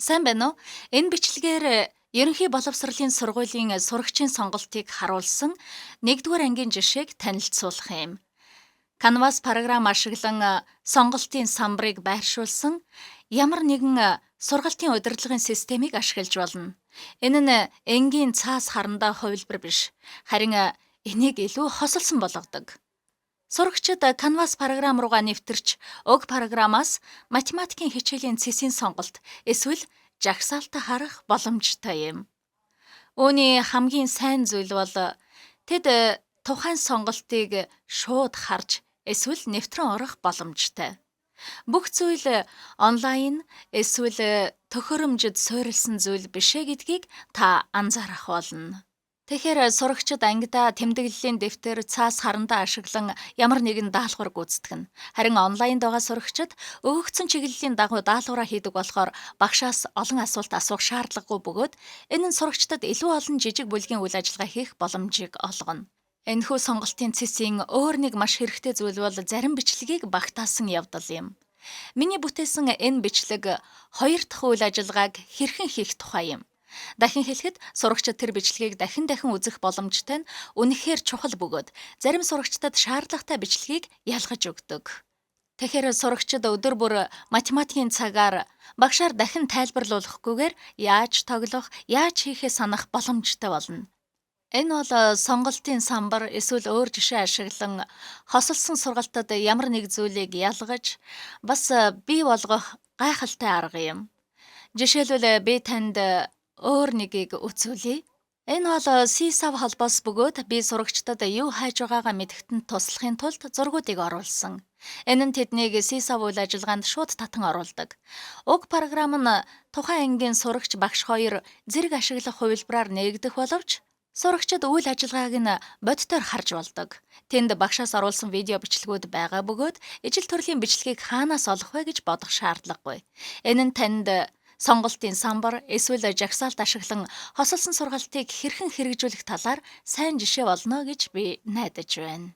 Сайн байна уу? Энэ бичлэгээр ерөнхий боловсролын сургуулийн сурагчийн сонголтыг харуулсан 1-р ангийн жишээг танилцуулах юм. Canvas програм ашиглан сонголтын самбарыг байршуулсан ямар нэгэн сургалтын удирдлагын системийг ашиглаж болно. Энэ нь энгийн цаас харандаа хувилбар биш, харин энийг илүү хосолсон болгодог. Сурагчид Canvas програм руугаа нэвтэрч уг програмаас математикийн хичээлийн цэсийн сонголт эсвэл жагсаалтаа харах боломжтой юм. Үүний хамгийн сайн зүйл бол тэд тухайн сонголтыг шууд харж эсвэл нэвтрэн орох боломжтой. Бүх зүйл онлайн эсвэл төхөөрөмжөд суурилсан зүйл бишээ гэдгийг та анзаарах болно. Тэгэхээр сурагчид ангидаа тэмдэглэлийн дэвтэр, цаас харандаа ашиглан ямар нэгэн даалгавар гүйцэтгэх нь. Харин онлайнд байгаа сурагчид өгөгдсөн чиглэлийн дагуу даалгавраа хийдэг болохоор багшаас олон асуулт асуух шаардлагагүй бөгөөд энэ нь сурагчдад илүү олон жижиг бүлгийн үйл ажиллагаа хийх боломжийг олгоно. Энэхүү сонголтын цэсийн өөр нэг маш хэрэгтэй зүйл бол зарим бичлэгийг багтаасан явдал юм. Миний бүтээсэн энэ бичлэг 2 дахь үйл ажиллагааг хэрхэн хийх тухай юм. Дахин хэлэхэд сурагчид тэр бичлэгийг дахин үзэх боломжтой нь үнэхээр чухал бөгөөд зарим сурагчдад шаардлагатай бичлэгийг ялгаж өгдөг. Тэгэхээр сурагчид өдөр бүр математикийн цагаар багшаар дахин тайлбарлуулахгүйгээр яаж тоглох, яаж хийхээ санах боломжтой болно. Энэ бол сонголтын самбар эсвэл өөр жишээ ашиглан хосолсон сургалтад ямар нэг зүйлийг ялгаж бас бий болгох гайхалтай арга юм. Жишээлбэл би танд өөр нэгийг үзүүлье. Энэ бол CSAV холбоос бөгөөд би сурагчдад юу хайж байгаагаа мэдгэдэнд туслахын тулд зургуудыг оруулсан. Энэ нь тэднийг CSAV үйл ажиллагаанд шууд татан оруулдаг. Уг програм нь тухайн ангийн сурагч багш хоёр зэрэг ашиглах хувилбараар нэгдэх боловч сурагчид үйл ажиллагааг нь бодитоор харж болдог. Тэнд багшаас оруулсан видео бичлэгүүд байгаа бөгөөд ижил төрлийн бичлэгийг хаанаас олох вэ гэж бодох шаардлагагүй. Энэ нь танд сонголтын самбар эсвэл жагсаалт ашиглан хосолсон сургалтыг хэрхэн хэрэгжүүлэх талаар сайн жишээ болно гэж би найдаж байна.